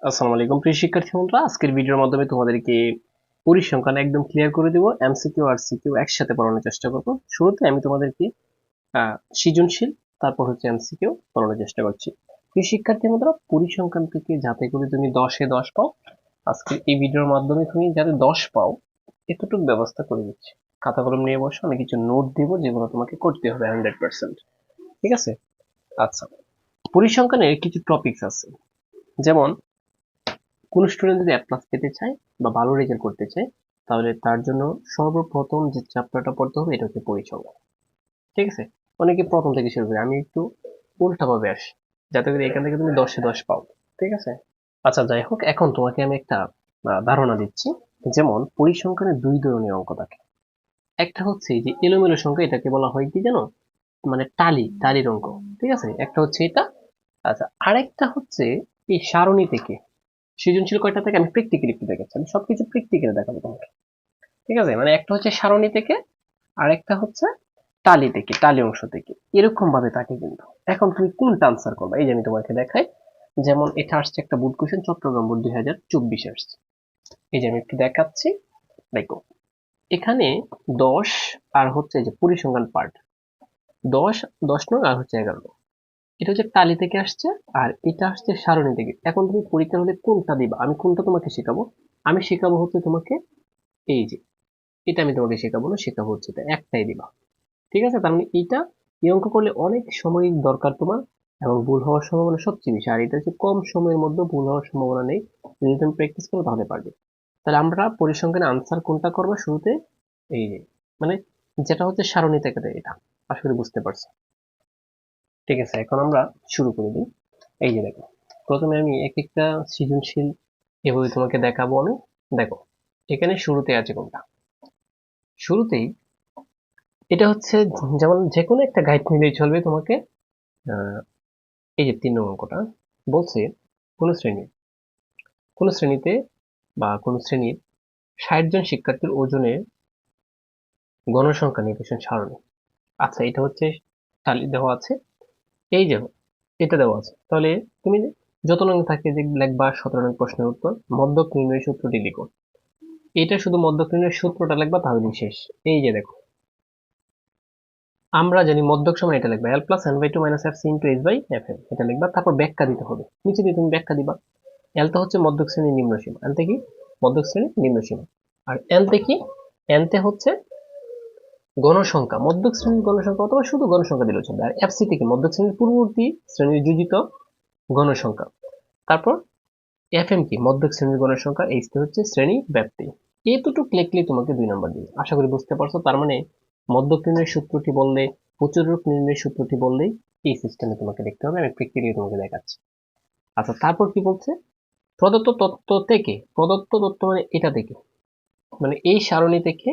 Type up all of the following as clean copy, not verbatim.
আসসালামু আলাইকুম প্রিয় শিক্ষার্থী বন্ধুরা, আজকের ভিডিওর মাধ্যমে তোমাদেরকে পরিসংখ্যান একদম ক্লিয়ার করে দেব। এমসিকিউ আর সিকিউ একসাথে পড়ানোর চেষ্টা করব। শুরুতে আমি তোমাদেরকে সৃজনশীল, তারপর হচ্ছে এমসিকিউ পড়ানোর চেষ্টা করছি। প্রিয় শিক্ষার্থী বন্ধুরা, পরিসংখ্যান থেকে যাতে করে তুমি 10-এ 10 পাও, আজকের এই ভিডিওর মাধ্যমে তুমি যাতে 10 পাও এতটুকু ব্যবস্থা করে দিচ্ছি। খাতা কলম নিয়ে বসো, আমি কিছু নোট দিব যেগুলো তোমাকে করতে হবে 100%। ঠিক আছে? আচ্ছা, পরিসংখ্যানের কিছু টপিকস আছে, যেমন কোন স্টুডেন্ট যদি A+ পেতে চায় বা ভালো রেজাল্ট করতে চায়, তাহলে তার জন্য সর্বপ্রথম যে চ্যাপ্টারটা পড়তে হবে এটা হচ্ছে পরিসংখ্যান। ঠিক আছে? অনেকে প্রথম থেকে শুরু করে, আমি একটু উল্টাভাবে আসি যাতে করে এখান থেকে তুমি 10-এ 10 পাও। ঠিক আছে? আচ্ছা, যাই হোক, এখন তোমাকে আমি একটা ধারণা দিচ্ছি। যেমন পরিসংখ্যানে দুই ধরনের অঙ্ক থাকে। একটা হচ্ছে এই যে এলোমেলো সংখ্যা, এটাকে বলা হয় কি জানো, মানে টালির অঙ্ক। ঠিক আছে? একটা হচ্ছে এটা। আচ্ছা, আরেকটা হচ্ছে এই সারণী থেকে। সৃজনশীল কয়টা থেকে আমি প্র্যাকটিক্যালি একটু দেখাচ্ছি, আমি সবকিছু প্র্যাকটিক্যালি দেখাবো তোমাকে। ঠিক আছে? মানে একটা হচ্ছে সারণী থেকে, আর একটা হচ্ছে টালি থেকে, টালি অংশ থেকে। এরকম ভাবে থাকে কিন্তু। এখন তুমি কোনটা আনসার করবে, এই যে আমি তোমাকে দেখাই। যেমন এটা আসছে একটা বোর্ড কোশ্চেন, চট্টগ্রাম বোর্ড 2024 আসছে। এই যে আমি একটু দেখাচ্ছি, দেখো। এখানে 10 আর হচ্ছে এই যে পরিসংখ্যান পার্ট, 10, 10 নং আর হচ্ছে 11। এটা হচ্ছে টালি থেকে আসছে, আর এটা আসছে সারণী থেকে। এখন তুমি পরীক্ষার হলে কোনটা দিবা, আমি কোনটা তোমাকে শেখাবো? আমি শেখাবো হচ্ছে তোমাকে এই যে, এটা আমি তোমাকে শেখাবো না, শেখাবো হচ্ছে এটা, একটাই দিবা। ঠিক আছে? তার মানে এইটা, এই অঙ্ক করলে অনেক সময় দরকার তোমার, এবং ভুল হওয়ার সম্ভাবনা সবচেয়ে বেশি। আর এটা হচ্ছে কম সময়ের মধ্যে ভুল হওয়ার সম্ভাবনা নেই, যদি তুমি প্র্যাকটিস করো তাহলে পারবে। তাহলে আমরা পরিসংখ্যানে আনসার কোনটা করবো শুরুতে? এই যে, মানে যেটা হচ্ছে সারণী থেকে দেয়, এটা আশা করি বুঝতে পারছো। ঠিক আছে, এখন আমরা শুরু করে দিই। এই যে দেখো, প্রথমে আমি এক একটা সৃজনশীল এভাবে তোমাকে দেখাবো আমি। দেখো, এখানে শুরুতে আছে কোনটা? শুরুতেই এটা হচ্ছে, যেমন যে কোনো একটা গাইড নিলেই চলবে তোমাকে। আহ, এই যে 3 নং অঙ্কটা বলছে, কোন শ্রেণী কোন শ্রেণীতে বা কোন শ্রেণীর 60 জন শিক্ষার্থীর ওজনের গণসংখ্যা নির্দেশন সারণী। আচ্ছা, এটা হচ্ছে তালি দেওয়া আছে। এই যে এটা দেওয়া আছে, তাহলে তুমি যত নং থাকে যে লিখবা 17 নং প্রশ্নের উত্তর, মধ্যক নির্ণয় সূত্রটি লিখো। এটা শুধু মধ্যক নির্ণয়ের সূত্রটা লিখবা, তাহলেই শেষ। এই যে দেখো, আমরা জানি মধ্যক সমান এটা লিখবা l plus n by two minus F C into H by F M, এটা লিখবা। তারপর ব্যাখ্যা দিতে হবে, নিচে দিয়ে তুমি ব্যাখ্যা দিবা। এল তো হচ্ছে মধ্যক শ্রেণীর নিম্ন সীমা, এনতে কি মধ্যক শ্রেণীর নিম্ন সীমা। আর এনতে কি, এনতে হচ্ছে গণসংখ্যা, মধ্যক শ্রেণীর গণসংখ্যা, অথবা শুধু গণসংখ্যা দিলেও চলবে। আর এফ সি থেকে মধ্যক শ্রেণীর পূর্ববর্তী শ্রেণীর যোজিত গণসংখ্যা। তারপর এফ এম কি, মধ্যক শ্রেণীর গণসংখ্যা। এইচ তে হচ্ছে শ্রেণী ব্যাপ্তি। এতটুকু লিখলেই তোমাকে 2 নাম্বার দিবে, আশা করি বুঝতে পারছো। তার মানে মধ্যক নির্ণয়ের সূত্রটি বললে, প্রচুরক নির্ণয়ের সূত্রটি বললেই এই সিস্টেমে তোমাকে দেখতে হবে। আমি প্র্যাকটিক্যালি তোমাকে দেখাচ্ছি। আচ্ছা, তারপর কি বলছে? প্রদত্ত তথ্য মানে এটা থেকে, মানে এই সারণী থেকে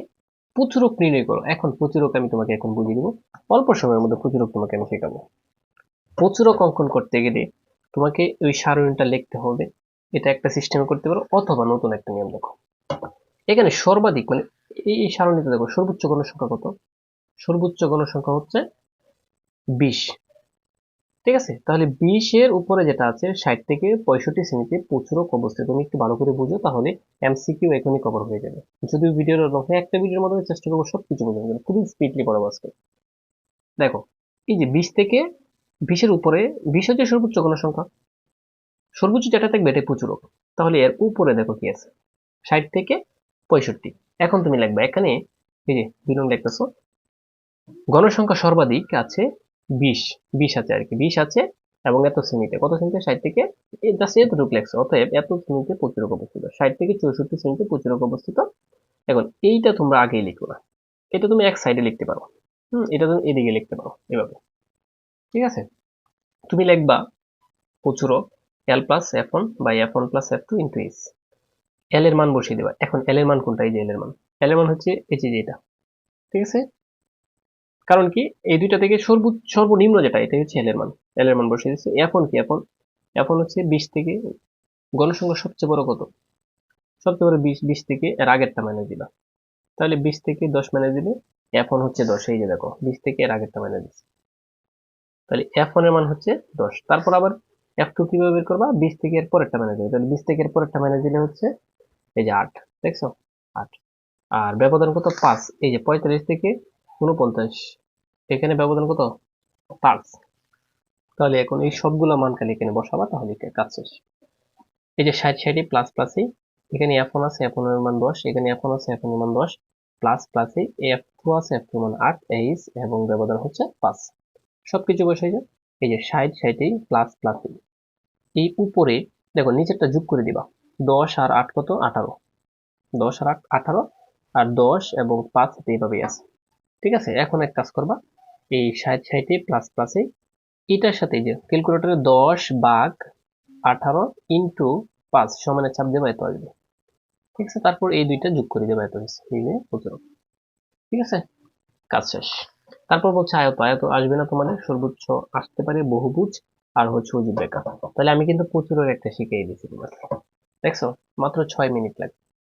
প্রচুরক নির্ণয় করো। এখন প্রচুরক আমি তোমাকে এখন বুঝিয়ে দেবো, অল্প সময়ের মধ্যে প্রচুরক তোমাকে আমি শেখাবো। প্রচুরক অঙ্কন করতে গেলে তোমাকে ওই সারণীটা লিখতে হবে। এটা একটা সিস্টেমে করতে পারো, অথবা নতুন একটা নিয়ম দেখো। এখানে সর্বাধিক, মানে এই সারণীতে দেখো সর্বোচ্চ গণসংখ্যা কত? সর্বোচ্চ গণসংখ্যা হচ্ছে 20। ঠিক আছে? তাহলে 20 এর উপরে যেটা আছে, 60 থেকে 65 শ্রেণীতে প্রচুরক অবস্থিত। তুমি একটু ভালো করে বুঝো, তাহলে এমসিকিউ এখনই কভার হয়ে যাবে। যদিও ভিডিওর লম্বা, একটা ভিডিওর মাধ্যমে চেষ্টা করবো সবকিছু বোঝানোর জন্য, খুবই স্পিডলি পড়াবো আজকে। দেখো, এই যে 20 থেকে 20 এর উপরে, 20 হচ্ছে সর্বোচ্চ গণসংখ্যা, সর্বোচ্চ যেটা থাকবে এটাই প্রচুরক। তাহলে এর উপরে দেখো কি আছে, 60 থেকে 65। এখন তুমি লিখবে এখানে, এই যে 2 নং লিখতেছো, গণসংখ্যা সর্বাধিক আছে 20, 20 আছে আর কি, 20 আছে। এবং এত শ্রেণীতে, কত শ্রেণীতে? 60 থেকে, জাস্ট এতটুকু লেখছে। অতএব এত শ্রেণীতে প্রচুরক অবস্থিত, 60 থেকে 64 শ্রেণীতে প্রচুরক অবস্থিত। এখন এইটা তোমরা আগেই লিখো না, এটা তুমি এক সাইডে লিখতে পারো। এটা তুমি এদিকে লিখতে পারো এভাবে। ঠিক আছে? তুমি লিখবা প্রচুরক L plus F one by F one plus F two into H. L এর মান বসিয়ে দেবা। এখন এল এর মান কোনটা? এই যে এল এর মান, এল এর মান হচ্ছে এই যে এটা। ঠিক আছে? কারণ কি, এই দুইটা থেকে সর্বনিম্ন যেটা, এটাই হচ্ছে এল এর মান। এল এর মান বসিয়ে দিচ্ছে। এখন কি, এখন এখন হচ্ছে 20 থেকে, গণসংখ্যা সবচেয়ে বড় কত? সবচেয়ে বড় 20, 20 থেকে এর আগেরটা মাইনাস দিবা। তাহলে 20 থেকে 10 মাইনাস দিলে এখন হচ্ছে 10। এই যে দেখো, 20 থেকে এর আগেরটা মাইনাস দিচ্ছে, তাহলে এফ ওয়ান এর মান হচ্ছে 10। তারপর আবার F2 কিভাবে বের করবা? 20 থেকে এর পরেরটা মাইনাস দিলে, তাহলে 20 থেকে এর পরেরটা মাইনাস দিলে হচ্ছে এই যে 8, দেখছো 8। আর ব্যবধান কত? 5। এই যে 45 থেকে 49, এখানে ব্যবধান কত? 5। তাহলে এখন এই সবগুলো মান খালি এখানে বসাবা, তাহলে কাজ শেষ। এই যে 60 60 প্লাস প্লাসে এখানে F1 আছে, F1 এর মান 10, এখানে F1 আছে, F1 এর মান 10, প্লাস প্লাসে F2 আছে, F2 এর মান 8 এইচ, এবং ব্যবধান হচ্ছে 5। সবকিছু বসাই যাও। এই যে 60 60 প্লাস প্লাসে এই উপরে দেখো নিচেরটা যোগ করে দিবা। 10 আর 8 কত? 18। 10 আর 8 18, আর 10 এবং 5 এইভাবেই আছে। ঠিক আছে, এখন এক কাজ করবা, এই 60 60 প্লাস প্লাসে এটার সাথে যে ক্যালকুলেটরে 10 ভাগ 18 ইন্টু 5 সমানের চাপ দেবা, এত আসবে। ঠিক আছে, তারপর এই দুইটা যোগ করে দেবা, এত হচ্ছে এই যে 15। ঠিক আছে, কাজ শেষ। তারপর বলছে আয়ত। আয়ত আসবে না তোমাদের, সর্বোচ্চ আসতে পারে বহুভুজ আর হচ্ছে অজীব রেখা। তাহলে আমি কিন্তু প্রচুরের একটা শিখিয়ে দিয়েছি তোমাকে, দেখছো মাত্র 6 মিনিট লাগে।